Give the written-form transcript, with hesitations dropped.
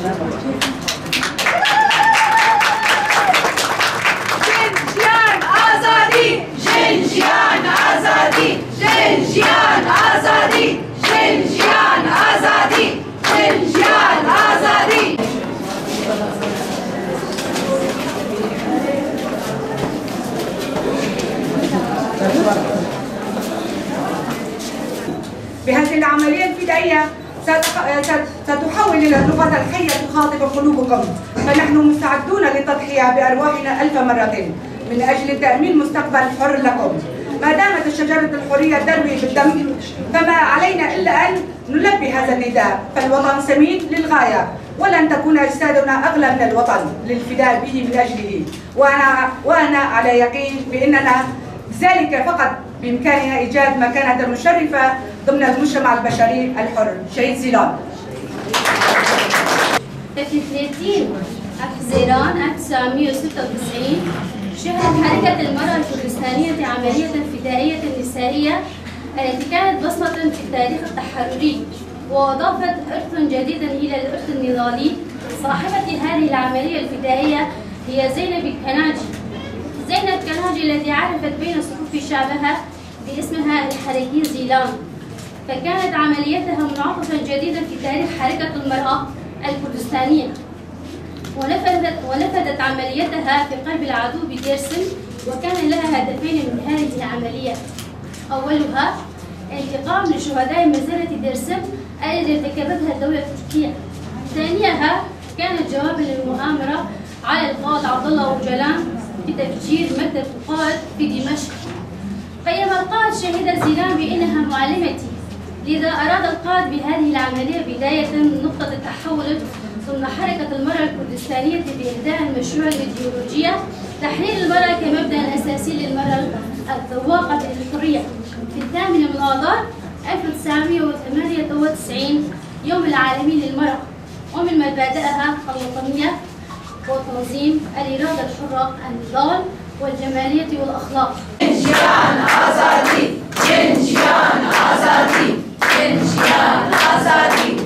جنجيان آزادی، جنجيان آزادی، جنجيان آزادی، جنجيان آزادی، جنجيان آزادی. بهذه العملية الفدائية ستحول إلى اللغة الحية تخاطب قلوبكم، فنحن مستعدون للتضحية بأرواحنا 1000 مرة من أجل تأمين مستقبل حر لكم. ما دامت شجرة الحرية تروي بالدم فما علينا إلا أن نلبي هذا النداء، فالوطن سمين للغاية، ولن تكون أجسادنا أغلى من الوطن للفداء به من أجله، وأنا على يقين بأننا ذلك فقط بإمكاننا إيجاد مكانة مشرفة ضمن المجتمع البشري الحر. شهيد زيلان. في 30 حزيران 1996 شهدت حركة المرأة الكردستانية عملية فدائية نسائية التي كانت بصمة في التاريخ التحرري وأضافت إرث جديدا إلى الإرث النضالي. صاحبة هذه العملية الفدائية هي زينب الكناجي. زينب الكناجي التي عرفت بين صفوف شعبها باسمها الحركي زيلان، فكانت عمليتها منعطفا جديدا في تاريخ حركة المرأة الكردستانية، ونفذت عمليتها في قلب العدو بديرسم، وكان لها هدفين من هذه العمليات. أولها انتقام لشهداء مزرعة ديرسم التي ارتكبتها الدولة التركية. ثانيها كانت جوابا للمؤامرة على القائد عبد الله أوجلان بتفجير مكتب القائد في دمشق. قيم القائد شهيدة زيلان بأنها معلمتي، لذا أراد القائد بهذه العملية بداية نقطة التحول ضمن حركة المرأة الكردستانية بإهداء المشروع الإيديولوجية تحرير المرأة كمبدأ أساسي للمرأة الذواقة للحرية. في 8 من آذار 1998 يوم العالمي للمرأة، ومن مبادئها الوطنية وتنظيم الإرادة الحرة، النضال والجمالية والأخلاق. جنجيان آزادی، جنجيان آزادی، جنجيان آزادی.